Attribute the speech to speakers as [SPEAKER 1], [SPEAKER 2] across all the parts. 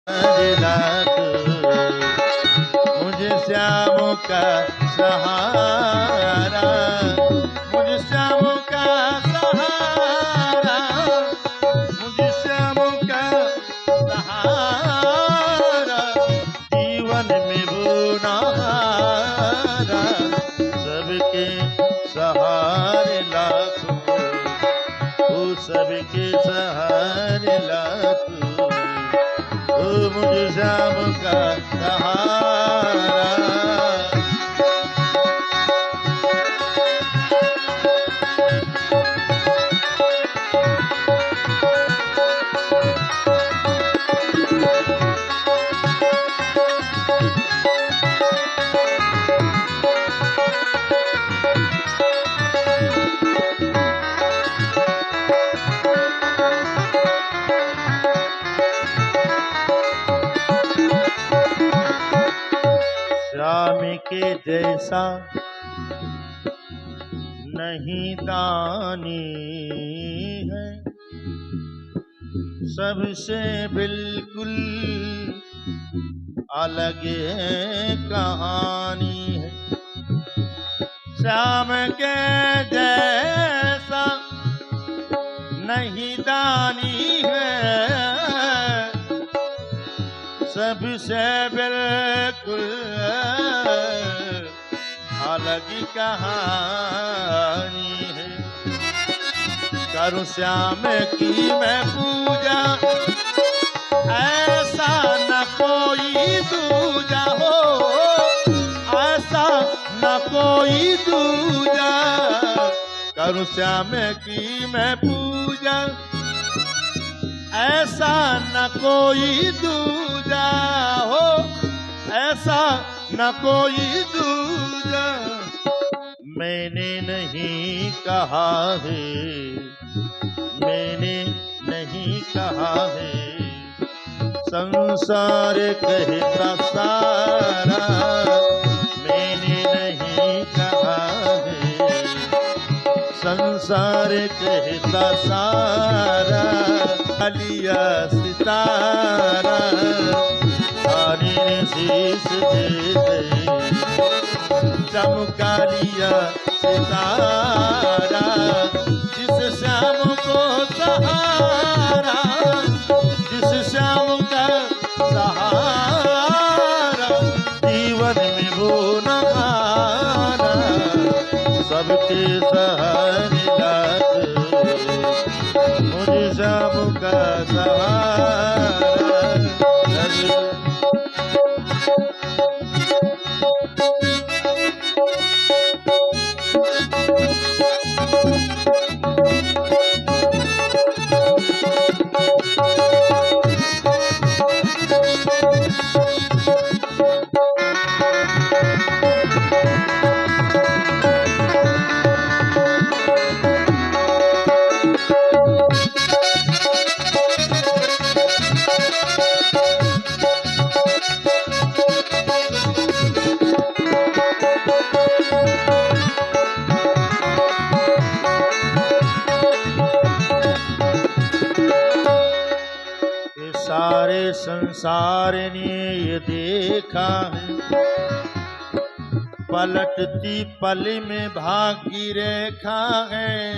[SPEAKER 1] लाख मुझे श्याम का सहारा, मुझे श्याम का सहारा, मुझे श्याम का सहारा, जीवन में वो नहारा, सबके सहारे लाखों, वो सबके सहारे लाखों, वो मुझे श्याम का सहारा। श्याम के जैसा नहीं दानी है, सबसे बिल्कुल अलग कहानी है। श्याम के जैसा नहीं दानी है, सबसे बिल्कुल अलग कहानी है। करूं श्याम की मैं पूजा, ऐसा न कोई दूजा हो, ऐसा न कोई दूजा। करूं श्याम की मैं पूजा, ऐसा न कोई दूजा हो, ऐसा न कोई दूजा। मैंने नहीं कहा है, मैंने नहीं कहा है, संसार कहता सारा। मैंने नहीं कहा है, संसार कहता सारा। लिया सितारा आने शीश दे दे, चमका लिया सितारा, जिस श्याम को सहारा, जिस श्याम का सहारा, जीवन में वो नहारा, सबके सहारे लाख, मुझे श्याम का सहारा। सारे संसार ने ये देखा है, पलटती पल में भाग्य रेखा है।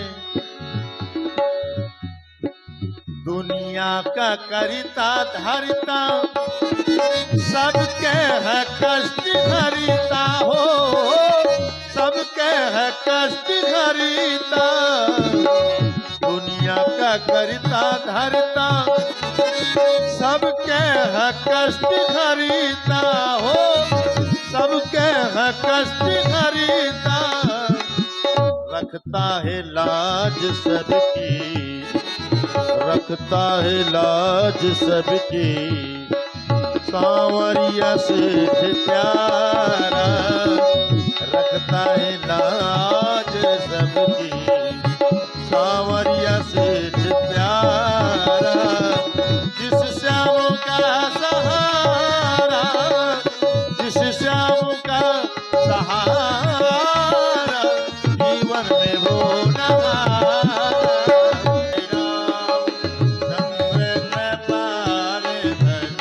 [SPEAKER 1] दुनिया का करता धरता, सबके है कष्ट हरिता हो, सबके है कष्ट हरिता। दुनिया का करता धरता, सबके है कष्ट हरिता हो, सबके है कष्ट हरिता। रखता है लाज सबकी, रखता है लाज सबकी, सांवरिया सेठ प्यारा। रखता है लाज सबकी, सांवरिया सेठ प्यारा, जिस श्याम का सहारा, जिस श्याम का सहारा, जीवन में वो नहारा। राम चंद्र कृपाल धन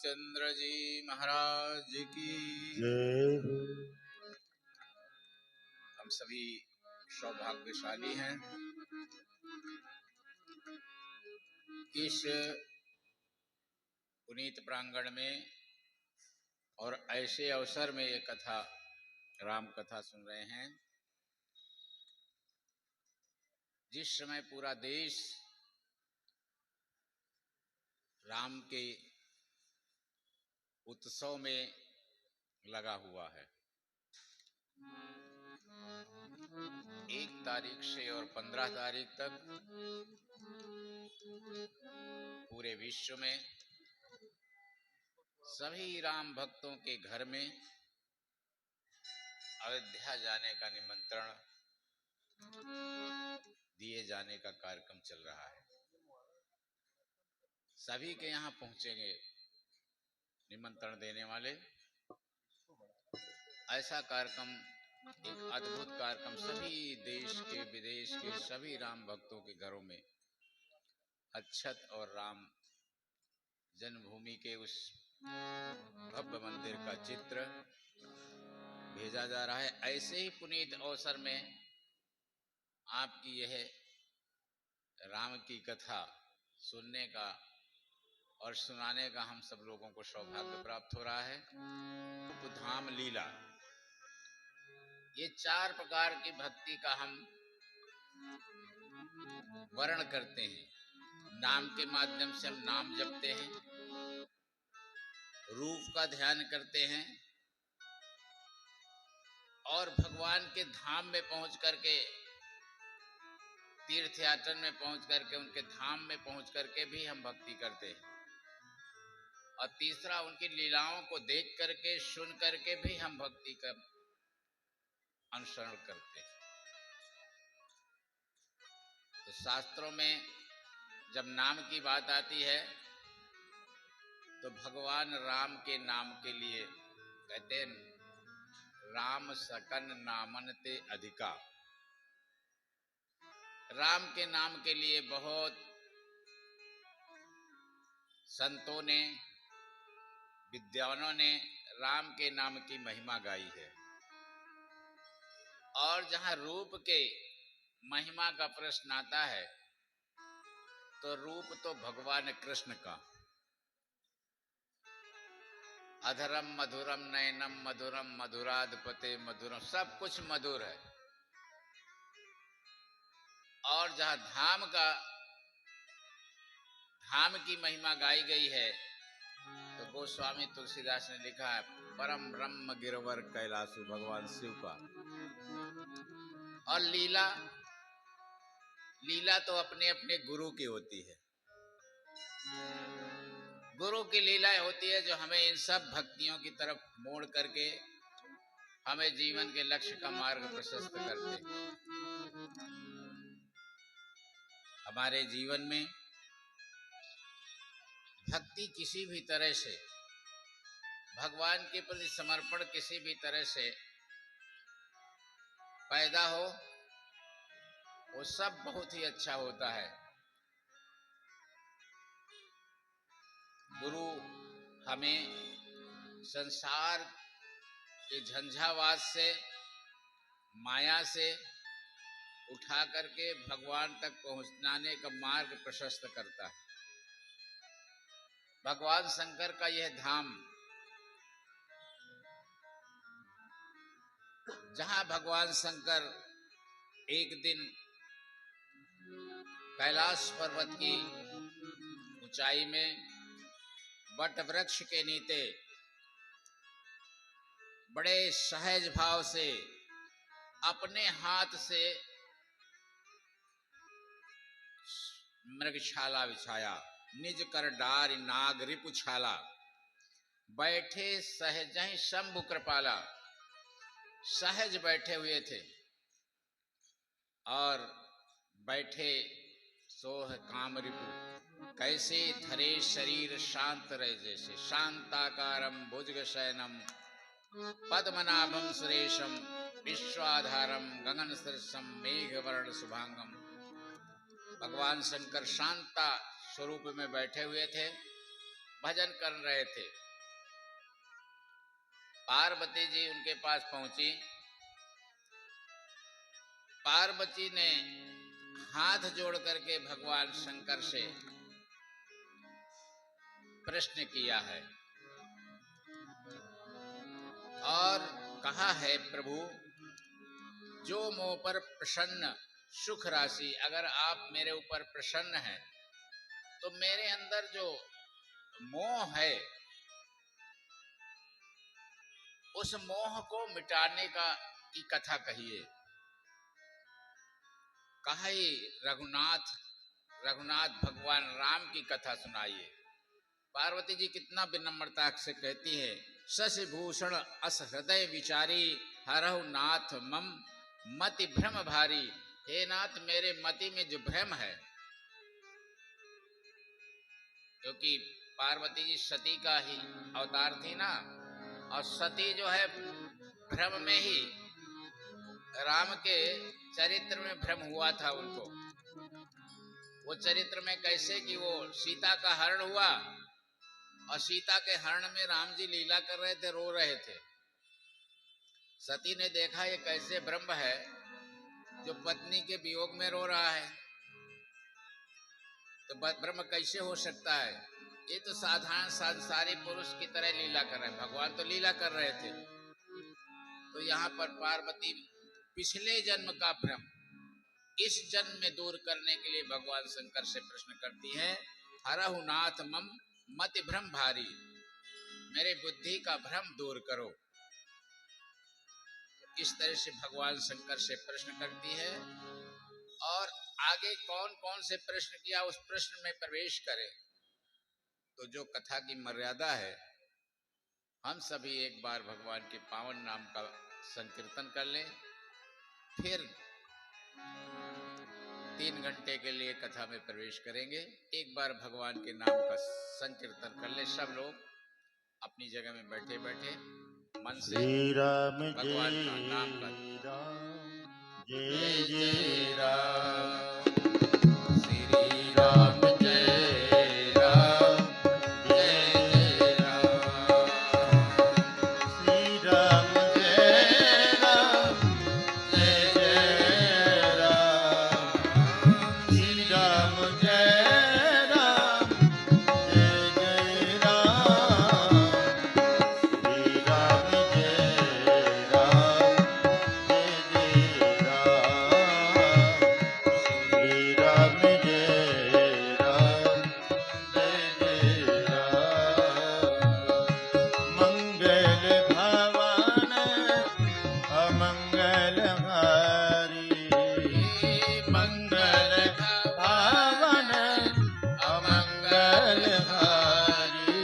[SPEAKER 2] रामचंद्र जी महाराज की
[SPEAKER 1] जय हो।
[SPEAKER 2] हम सभी सौभाग्यशाली हैं इस पुनीत प्रांगण में और ऐसे अवसर में ये कथा राम कथा सुन रहे हैं जिस समय पूरा देश राम के उत्सव में लगा हुआ है। 1 तारीख से और 15 तारीख तक पूरे विश्व में सभी राम भक्तों के घर में अयोध्या जाने का निमंत्रण दिए जाने का कार्यक्रम चल रहा है। सभी के यहाँ पहुंचेंगे निमंत्रण देने वाले। ऐसा कार्यक्रम, एक अद्भुत कार्यक्रम सभी देश के विदेश के सभी राम भक्तों के घरों में अक्षत और राम जन्मभूमि के उस भव्य मंदिर का चित्र भेजा जा रहा है। ऐसे ही पुनीत अवसर में आपकी यह राम की कथा सुनने का और सुनाने का हम सब लोगों को सौभाग्य प्राप्त हो रहा है। धाम लीला, ये 4 प्रकार की भक्ति का हम वर्ण करते हैं। नाम के माध्यम से हम नाम जपते हैं, रूप का ध्यान करते हैं और भगवान के धाम में पहुंच करके, तीर्थ यात्रा में पहुंच करके, उनके धाम में पहुंच करके भी हम भक्ति करते हैं। और तीसरा, उनकी लीलाओं को देख करके, सुन करके भी हम भक्ति का अनुसरण करते हैं। तो शास्त्रों में जब नाम की बात आती है तो भगवान राम के नाम के लिए कहते हैं, राम सकन नामन ते अधिका। राम के नाम के लिए बहुत संतों ने, विद्वानों ने राम के नाम की महिमा गाई है। और जहां रूप के महिमा का प्रश्न आता है तो रूप तो भगवान कृष्ण का। अधरम मधुरम नयनम मधुरम मधुराधिपते मधुरम, सब कुछ मधुर है। और जहां धाम की महिमा गाई गई है तो गोस्वामी तुलसीदास ने लिखा है, परम ब्रह्म गिरवर कैलासु, भगवान शिव का। और लीला तो अपने अपने गुरु की होती है। गुरु की लीलाएं होती है जो हमें इन सब भक्तियों की तरफ मोड़ करके हमें जीवन के लक्ष्य का मार्ग प्रशस्त करते हैं। हमारे जीवन में भक्ति किसी भी तरह से, भगवान के प्रति समर्पण किसी भी तरह से पैदा हो, वो सब बहुत ही अच्छा होता है। गुरु हमें संसार के झंझावात से, माया से उठा करके भगवान तक पहुंचाने का मार्ग प्रशस्त करता है। भगवान शंकर का यह धाम, जहां भगवान शंकर एक दिन कैलाश पर्वत की ऊंचाई में वट वृक्ष के नीचे बड़े सहज भाव से अपने हाथ से मृगशाला बिछाया, निज कर डार नाग रिपु छाला, बैठे सहज ही शंभु कृपाला। सहज बैठे हुए थे और बैठे सोह काम रिपु, कैसे धरे शरीर शांत रहे, जैसे शांताकारम भुजग शयनम पद्मनाभम सुरेशम विश्वाधारम गगन सदृशम मेघवर्ण शुभांगम। भगवान शंकर शांता स्वरूप में बैठे हुए थे। भजन कर रहे थे। पार्वती जी उनके पास पहुंची। पार्वती ने हाथ जोड़ करके भगवान शंकर से प्रश्न किया है और कहा है, प्रभु जो मोह पर प्रसन्न सुख राशि, अगर आप मेरे ऊपर प्रसन्न हैं तो मेरे अंदर जो मोह है उस मोह को मिटाने की कथा कहिए। कहा रघुनाथ भगवान राम की कथा सुनाइए। पार्वती जी कितना विनम्रता से कहती है, शशि भूषण अस हृदय विचारी, हरहु नाथ मम मति भ्रम भारी। हे नाथ, मेरे मति में जो भ्रम है, क्योंकि पार्वती जी सती का ही अवतार थी ना, और सती जो है भ्रम में ही, राम के चरित्र में भ्रम हुआ था उनको। वो चरित्र में कैसे कि वो सीता का हरण हुआ और सीता के हरण में राम जी लीला कर रहे थे, रो रहे थे। सती ने देखा ये कैसे ब्रह्म है जो पत्नी के वियोग में रो रहा है, तो ब्रह्म कैसे हो सकता है? ये तो साधारण सांसारिक पुरुष की तरह लीला कर रहे हैं। भगवान तो लीला कर रहे थे। तो यहाँ पर पार्वती पिछले जन्म का भ्रम इस जन्म में दूर करने के लिए भगवान शंकर से प्रश्न करती है, हरहु नाथ मम मति भ्रम भारी, मेरे बुद्धि का भ्रम दूर करो। इस तरह से भगवान शंकर से प्रश्न करती है और आगे कौन कौन से प्रश्न किया उस प्रश्न में प्रवेश करें। तो जो कथा की मर्यादा है, हम सभी एक बार भगवान के पावन नाम का संकीर्तन कर लें, फिर 3 घंटे के लिए कथा में प्रवेश करेंगे। एक बार भगवान के नाम का संकीर्तन कर ले सब लोग अपनी जगह में बैठे बैठे मन से भगवान का नाम का।
[SPEAKER 1] जय जय राम,
[SPEAKER 2] श्री राम जय राम, जय जय राम,
[SPEAKER 1] श्री राम जय राम, जय जय राम, श्री राम जय राम, जय जय राम, श्री राम जय राम, जय जय राम, श्री राम जय राम, जय जय राम। मंगल भवन अमंगल हारी, मंगल भवन अमंगल हारी,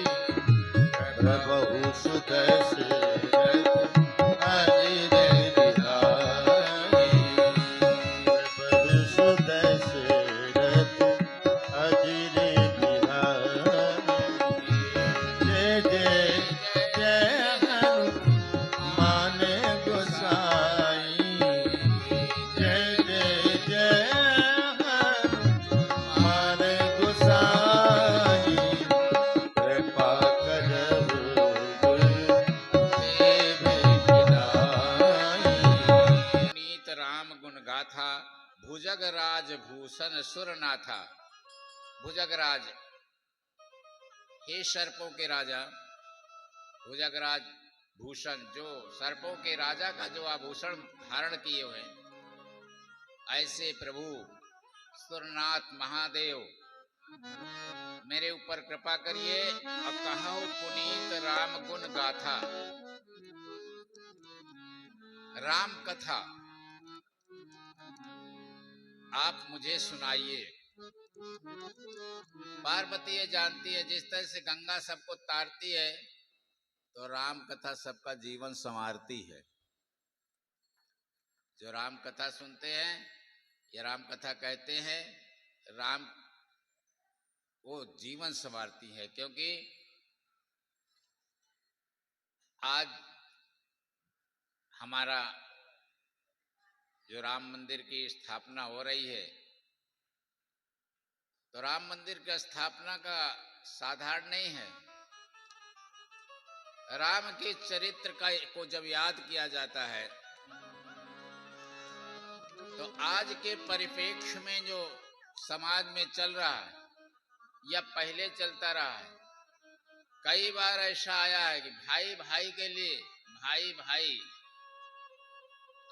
[SPEAKER 1] प्रभु सुदशरथ अजिर बिहारी, प्रभु सुदशरथ अजिर बिहारी। जय जय जय हनुमान गोसाई, जय जय जय हनुमान गोसाई, कृपा करहु गुरुदेव बिनाई।
[SPEAKER 2] नीत राम गुण गाथा, भुजगराज भूषण सुरनाथा। भुजगराज, हे सर्पों के राजा, भुजगराज भूषण, जो सर्पों के राजा का जो आभूषण धारण किए हुए हैं, ऐसे प्रभु सुरनाथ महादेव मेरे ऊपर कृपा करिए और कहो पुनीत राम गुण गाथा, राम कथा आप मुझे सुनाइए। पार्वती ये जानती है जिस तरह से गंगा सबको तारती है, तो राम कथा सबका जीवन संवारती है। जो राम कथा सुनते हैं, ये राम कथा कहते हैं, राम वो जीवन संवारती है। क्योंकि आज हमारा जो राम मंदिर की स्थापना हो रही है, तो राम मंदिर की स्थापना का साधारण नहीं है। राम के चरित्र को जब याद किया जाता है तो आज के परिप्रेक्ष्य में जो समाज में चल रहा है या पहले चलता रहा है, कई बार ऐसा आया है कि भाई भाई के लिए, भाई भाई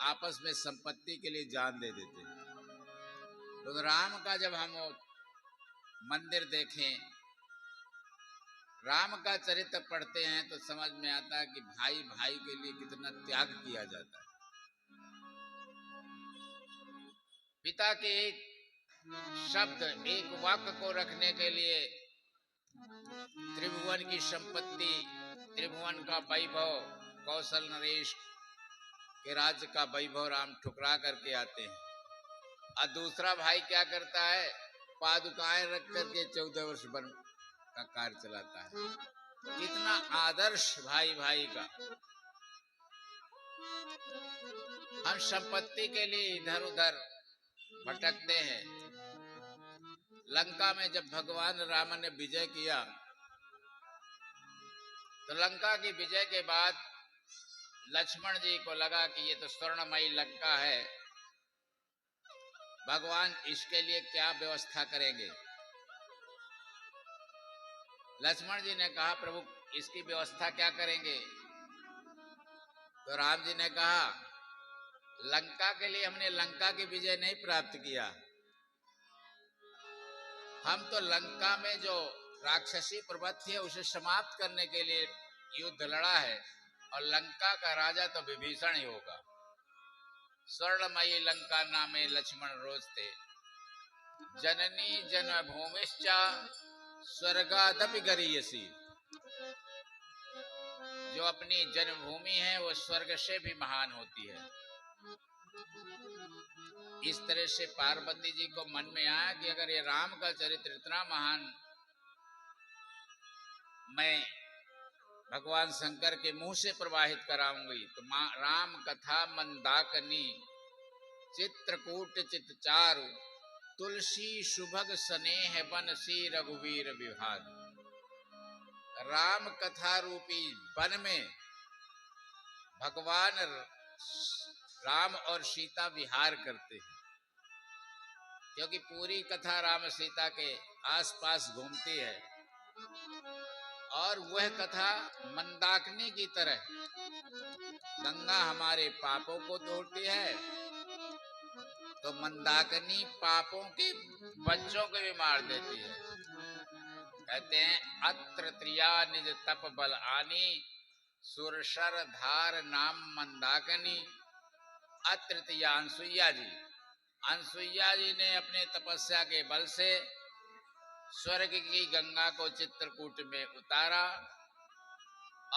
[SPEAKER 2] आपस में संपत्ति के लिए जान दे देते हैं। तो राम का जब हम मंदिर देखें, राम का चरित्र पढ़ते हैं तो समझ में आता है कि भाई भाई के लिए कितना त्याग किया जाता है। पिता के एक शब्द, एक वाक्य को रखने के लिए त्रिभुवन की संपत्ति, त्रिभुवन का वैभव, कौशल नरेश के राज्य का वैभव राम ठुकरा करके आते हैं। और दूसरा भाई क्या करता है, पादुकाएं रख करके 14 वर्ष वन का कार्य चलाता है। कितना आदर्श भाई भाई का। हम संपत्ति के लिए इधर उधर भटकते हैं। लंका में जब भगवान राम ने विजय किया तो लंका की विजय के बाद लक्ष्मण जी को लगा कि ये तो स्वर्णमयी लंका है, भगवान इसके लिए क्या व्यवस्था करेंगे। लक्ष्मण जी ने कहा, प्रभु इसकी व्यवस्था क्या करेंगे। तो राम जी ने कहा, लंका के लिए हमने लंका की विजय नहीं प्राप्त किया, हम तो लंका में जो राक्षसी प्रवृत्ति है उसे समाप्त करने के लिए युद्ध लड़ा है, और लंका का राजा तो विभीषण ही होगा। स्वर्णमयी लंका नामे लक्ष्मण रोजते, जननी जन्मभूमिश्चा स्वर्गादपि गरीयसी। जो अपनी जन्मभूमि है वो स्वर्ग से भी महान होती है। इस तरह से पार्वती जी को मन में आया कि अगर ये राम का चरित्र इतना महान मैं भगवान शंकर के मुंह से प्रवाहित कराऊंगी तो राम कथा मंदाकिनी चित्रकूट चितचारु तुलसी सुभग स्नेह बनसी रघुवीर विभाग। राम कथा रूपी वन में भगवान राम और सीता विहार करते हैं, क्योंकि पूरी कथा राम सीता के आसपास घूमती है। और वह कथा मंदाकिनी की तरह, गंगा हमारे पापों को धोती है तो मंदाकिनी पापों के बच्चों को भी मार देती है। कहते हैं, अत्र त्रिया निज तप बल आनी सुरसर धार नाम मंदाकिनी। अतृतीया अनसुईया जी, अनसुईया जी ने अपने तपस्या के बल से स्वर्ग की गंगा को चित्रकूट में उतारा,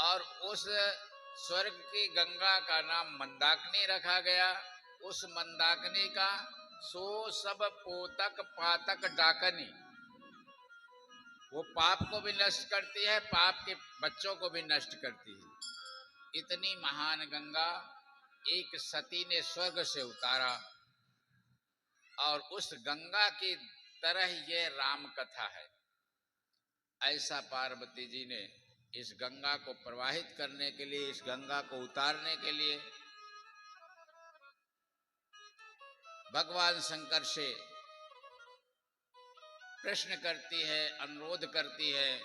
[SPEAKER 2] और उस स्वर्ग की गंगा का नाम मंदाकिनी रखा गया। उस मंदाकिनी का सो सब पोतक पातक डाकनी, वो पाप को भी नष्ट करती है, पाप के बच्चों को भी नष्ट करती है। इतनी महान गंगा एक सती ने स्वर्ग से उतारा, और उस गंगा की तरह ये राम कथा है। ऐसा पार्वती जी ने इस गंगा को प्रवाहित करने के लिए, इस गंगा को उतारने के लिए भगवान शंकर से प्रश्न करती है, अनुरोध करती है।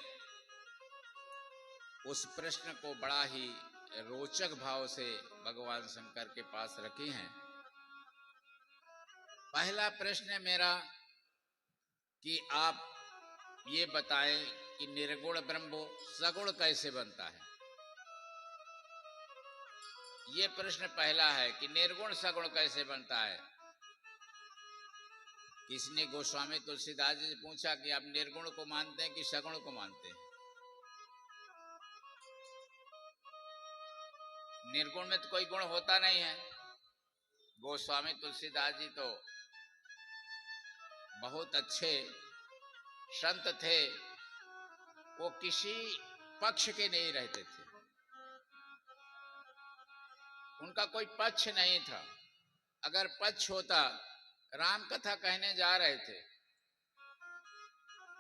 [SPEAKER 2] उस प्रश्न को बड़ा ही रोचक भाव से भगवान शंकर के पास रखी हैं। पहला प्रश्न है मेरा कि आप ये बताएं कि निर्गुण ब्रह्म सगुण कैसे बनता है। ये प्रश्न पहला है कि निर्गुण सगुण कैसे बनता है। किसी ने गोस्वामी तुलसीदास जी से पूछा कि आप निर्गुण को मानते हैं कि सगुण को मानते हैं। निर्गुण में तो कोई गुण होता नहीं है। गोस्वामी तुलसीदास जी तो बहुत अच्छे संत थे, वो किसी पक्ष के नहीं रहते थे, उनका कोई पक्ष नहीं था। अगर पक्ष होता, राम कथा कहने जा रहे थे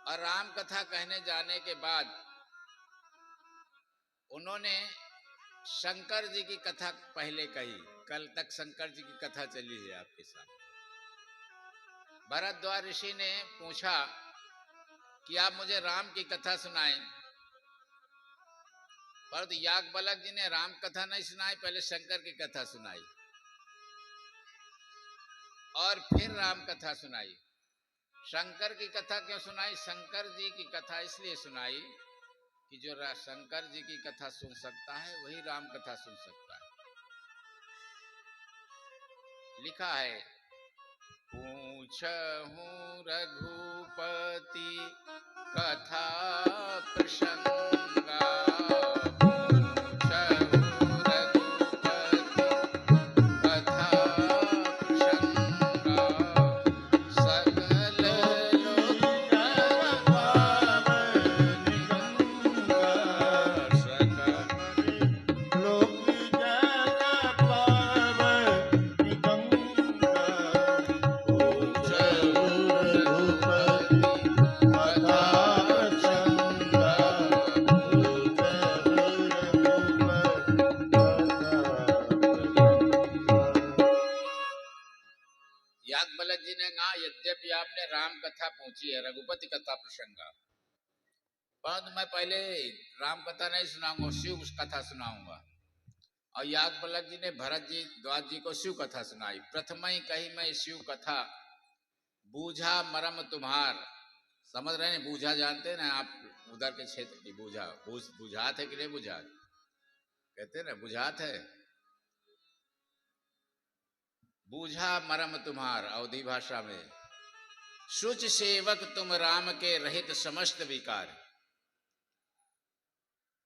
[SPEAKER 2] और राम कथा कहने जाने के बाद उन्होंने शंकर जी की कथा पहले कही। कल तक शंकर जी की कथा चली है आपके साथ। भरद्वाज ऋषि ने पूछा कि आप मुझे राम की कथा सुनाएं, परंतु याज्ञवल्क्य जी ने राम कथा नहीं सुनाई, पहले शंकर की कथा सुनाई और फिर राम कथा सुनाई। शंकर की कथा क्यों सुनाई? शंकर जी की कथा इसलिए सुनाई कि जो शंकर जी की कथा सुन सकता है वही राम कथा सुन सकता है। लिखा है, पूछहु रघुपति कथा प्रसंगा, पूछहु रघुपति कथा प्रसंगा, सकल लोक जग पावनि गंगा, सकल
[SPEAKER 1] लोक जग पावनि गंगा, पूछहु रघुपति कथा प्रसंगा, पूछहु रघुपति कथा प्रसंगा।
[SPEAKER 2] याज्ञवल्क्य जी ने कहा, यद्यपि आपने राम कथा पूछी है, रघुपति कथा प्रसंगा, परंतु मैं पहले राम कथा नहीं सुनाऊंगा, शिव कथा सुनाऊंगा। और याज्ञवल्क्य जी ने भरद्वाज जी को शिव कथा सुनाई। प्रथम ही कही मैं शिव कथा, बूझा मरम तुम्हार। समझ रहे हैं? बूझा जानते हैं ना आप, उधर के क्षेत्र की बूझा। बुझात है कि नहीं बुझात? कहते हैं ना बुझात है। बूझा मरम तुम्हार अवधी भाषा में, शुच सेवक तुम राम के रहित समस्त विकार।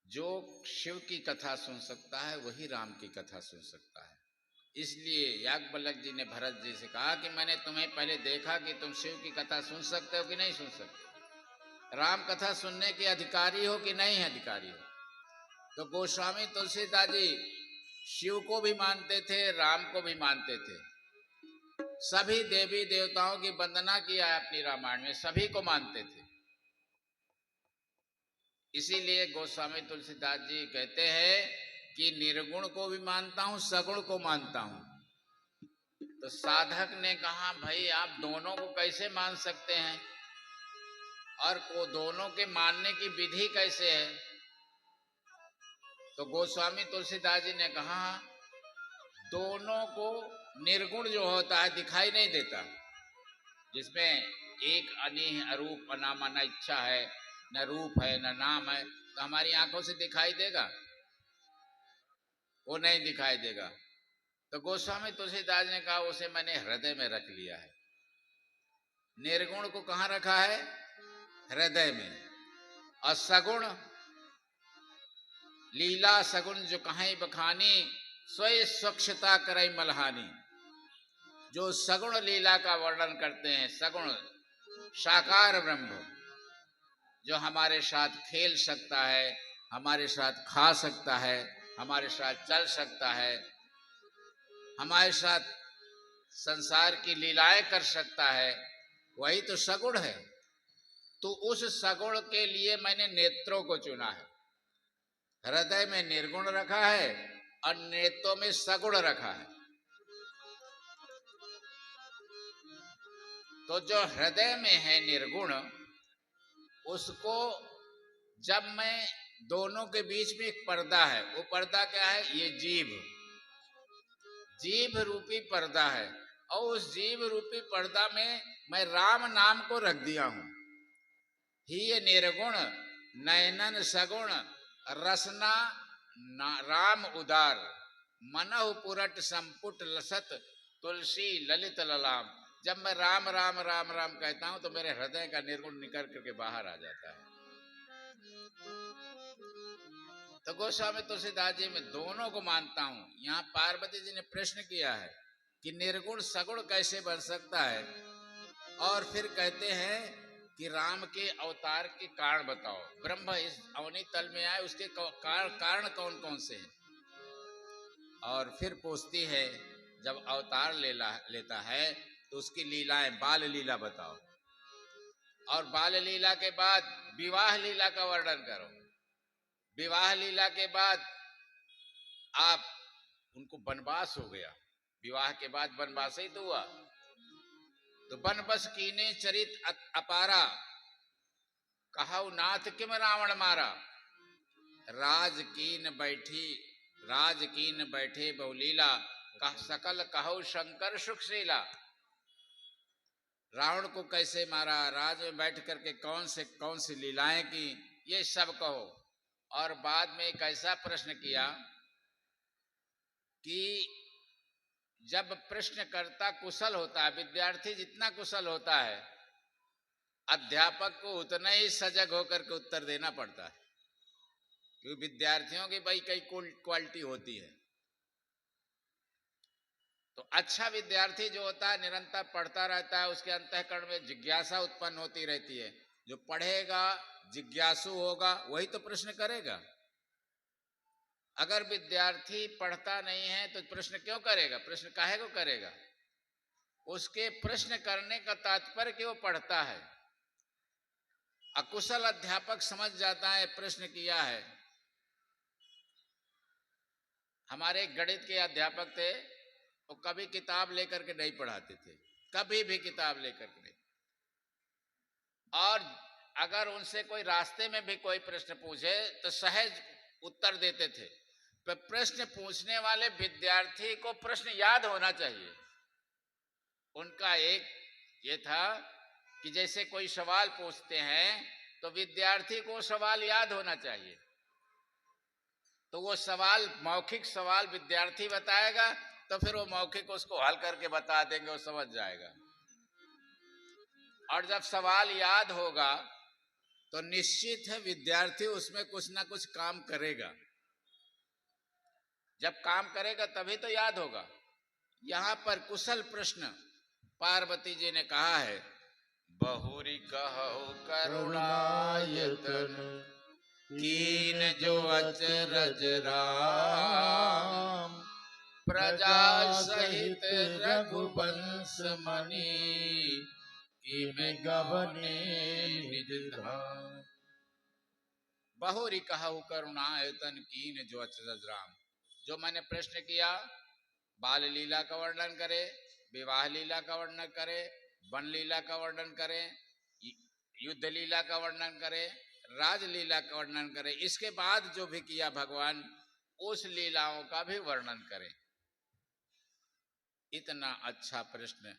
[SPEAKER 2] जो शिव की कथा सुन सकता है वही राम की कथा सुन सकता है। इसलिए याज्ञवल्क्य जी ने भरत जी से कहा कि मैंने तुम्हें पहले देखा कि तुम शिव की कथा सुन सकते हो कि नहीं सुन सकते, राम कथा सुनने के अधिकारी हो कि नहीं अधिकारी हो। तो गोस्वामी तुलसीदास जी शिव को भी मानते थे, राम को भी मानते थे। सभी देवी देवताओं की वंदना किया है अपनी रामायण में, सभी को मानते थे। इसीलिए गोस्वामी तुलसीदास जी कहते हैं कि निर्गुण को भी मानता हूं, सगुण को मानता हूं। तो साधक ने कहा, भाई आप दोनों को कैसे मान सकते हैं और को दोनों के मानने की विधि कैसे है? तो गोस्वामी तुलसीदास जी ने कहा, दोनों को निर्गुण जो होता है दिखाई नहीं देता, जिसमें एक अनिह अरूप अनामा न इच्छा है, न रूप है, न नाम है, तो हमारी आंखों से दिखाई देगा? वो नहीं दिखाई देगा। तो गोस्वामी तुलसीदास ने कहा, उसे मैंने हृदय में रख लिया है। निर्गुण को कहाँ रखा है? हृदय में। और सगुण, लीला सगुण जो कहीं बखानी, स्वयं स्वच्छता करई मलहानी। जो सगुण लीला का वर्णन करते हैं, सगुण साकार ब्रह्म जो हमारे साथ खेल सकता है, हमारे साथ खा सकता है, हमारे साथ चल सकता है, हमारे साथ संसार की लीलाएं कर सकता है, वही तो सगुण है। तो उस सगुण के लिए मैंने नेत्रों को चुना है। हृदय में निर्गुण रखा है और नेत्रों में सगुण रखा है। तो जो हृदय में है निर्गुण, उसको जब मैं दोनों के बीच में एक पर्दा है, वो पर्दा क्या है? ये जीभ रूपी पर्दा है। और उस जीभ रूपी पर्दा में मैं राम नाम को रख दिया हूं। ही ये निर्गुण नयनन सगुण रसना राम उदार, मनहु पुरट संपुट लसत तुलसी ललित ललाम। जब मैं राम राम राम राम कहता हूं तो मेरे हृदय का निर्गुण निकल करके बाहर आ जाता है। तो गोस्वामी तुलसीदास जी में दोनों को मानता हूं। यहाँ पार्वती जी ने प्रश्न किया है कि निर्गुण सगुण कैसे बन सकता है, और फिर कहते हैं कि राम के अवतार के कारण बताओ। ब्रह्म इस अवनी तल में आए, उसके कारण कौन कौन से हैं? और फिर पूछती है, जब अवतार लेता है तो उसकी लीलाएं, बाल लीला बताओ, और बाल लीला के बाद विवाह लीला का वर्णन करो। विवाह लीला के बाद आप उनको वनवास हो गया, विवाह के बाद वनवास ही तो हुआ। तो वनबस कीने चरित अपारा, कहाऊ नाथ किम रावण मारा। राज कीन बैठे बहुलीला, कह सकल कहो शंकर सुखशीला। रावण को कैसे मारा, राज में बैठ करके कौन सी लीलाएं की, ये सब कहो। और बाद में एक ऐसा प्रश्न किया कि जब प्रश्नकर्ता कुशल होता है, विद्यार्थी जितना कुशल होता है, अध्यापक को उतना ही सजग होकर के उत्तर देना पड़ता है, क्योंकि विद्यार्थियों की भाई कई क्वालिटी होती है। तो अच्छा विद्यार्थी जो होता है निरंतर पढ़ता रहता है, उसके अंतःकरण में जिज्ञासा उत्पन्न होती रहती है। जो पढ़ेगा, जिज्ञासु होगा, वही तो प्रश्न करेगा। अगर विद्यार्थी पढ़ता नहीं है तो प्रश्न क्यों करेगा, प्रश्न काहे को करेगा। उसके प्रश्न करने का तात्पर्य कि वो पढ़ता है। अकुशल अध्यापक समझ जाता है प्रश्न किया है। हमारे गणित के अध्यापक थे, वो कभी किताब लेकर के नहीं पढ़ाते थे, कभी भी किताब लेकर के नहीं। और अगर उनसे कोई रास्ते में भी कोई प्रश्न पूछे तो सहज उत्तर देते थे। पर प्रश्न पूछने वाले विद्यार्थी को प्रश्न याद होना चाहिए। उनका एक ये था कि जैसे कोई सवाल पूछते हैं तो विद्यार्थी को सवाल याद होना चाहिए। तो वो सवाल, मौखिक सवाल विद्यार्थी बताएगा तो फिर वो मौखिक उसको हल करके बता देंगे, वो समझ जाएगा। और जब सवाल याद होगा तो निश्चित है विद्यार्थी उसमें कुछ ना कुछ काम करेगा। जब काम करेगा तभी तो याद होगा। यहां पर कुशल प्रश्न पार्वती जी ने कहा है, बहुरी कहो करुणायतन कीन जो अचरज राम। प्रजा सहित रघुवंश मणि में गवने निज धाम। बहुरी कहु करुणायतन कीन जो अचरज राम। जो मैंने प्रश्न किया, बाल लीला का वर्णन करे, विवाह लीला का वर्णन करे, वन लीला का वर्णन करे, युद्ध लीला का वर्णन करे, राजलीला का वर्णन करे, इसके बाद जो भी किया भगवान उस लीलाओं का भी वर्णन करें। इतना अच्छा प्रश्न,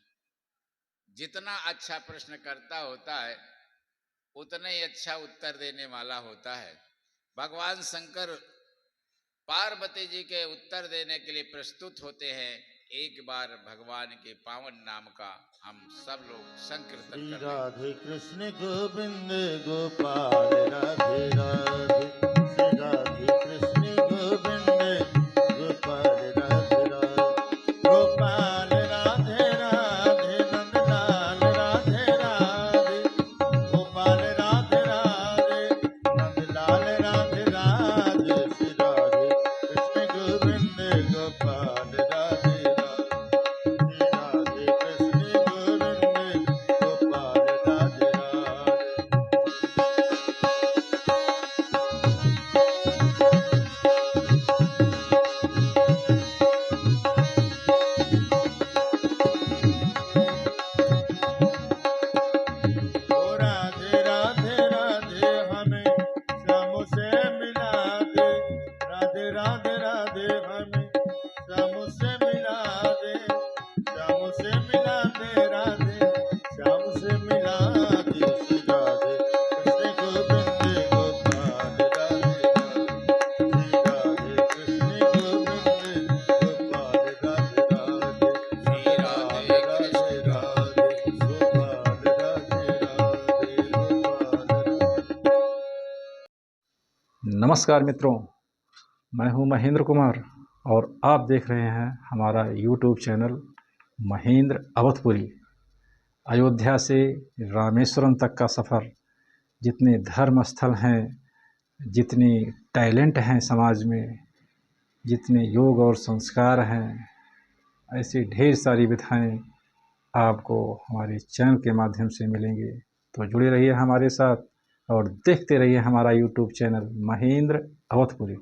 [SPEAKER 2] जितना अच्छा प्रश्न करता होता है उतना ही अच्छा उत्तर देने वाला होता है। भगवान शंकर पार्वती जी के उत्तर देने के लिए प्रस्तुत होते हैं। एक बार भगवान के पावन नाम का हम सब लोग संकीर्तन करें।
[SPEAKER 1] राधे कृष्ण गोविंद गोपाल राधे राधे, श्री राधे कृष्ण गोविंद गोपाल राधे राधे, गोपाल राधे राधे, नंदलाल राधे राधे, गोपाल राधे राधे, नंदलाल राधे राधे, श्री राधे कृष्ण गोविंद गोपाल राधे राधे, श्री राधे कृष्ण गोविंद गोपाल राधे राधे। ओ राधे राधे राधे, हमें श्याम से मिला दे, राधे राधे राधे, हमें श्याम से मिला दे, श्याम से मिला दे, राधे श्याम से मिला दे, श्री राधे कृष्ण गोविंद गोपाल राधे राधे, श्री राधे कृष्ण गोविंद गोपाल राधे राधे,
[SPEAKER 2] श्री राधे
[SPEAKER 1] राधे
[SPEAKER 2] कृष्ण
[SPEAKER 1] राधे गोपाल राधे राधे, गोपाल राधे।
[SPEAKER 3] नमस्कार मित्रों, मैं हूं महेंद्र कुमार और आप देख रहे हैं हमारा YouTube चैनल महेंद्र अवधपुरी। अयोध्या से रामेश्वरम तक का सफ़र, जितने धर्म स्थल हैं, जितने टैलेंट हैं समाज में, जितने योग और संस्कार हैं, ऐसी ढेर सारी विधाएं आपको हमारे चैनल के माध्यम से मिलेंगे। तो जुड़े रहिए हमारे साथ और देखते रहिए हमारा YouTube चैनल महेंद्र अवधपुरी।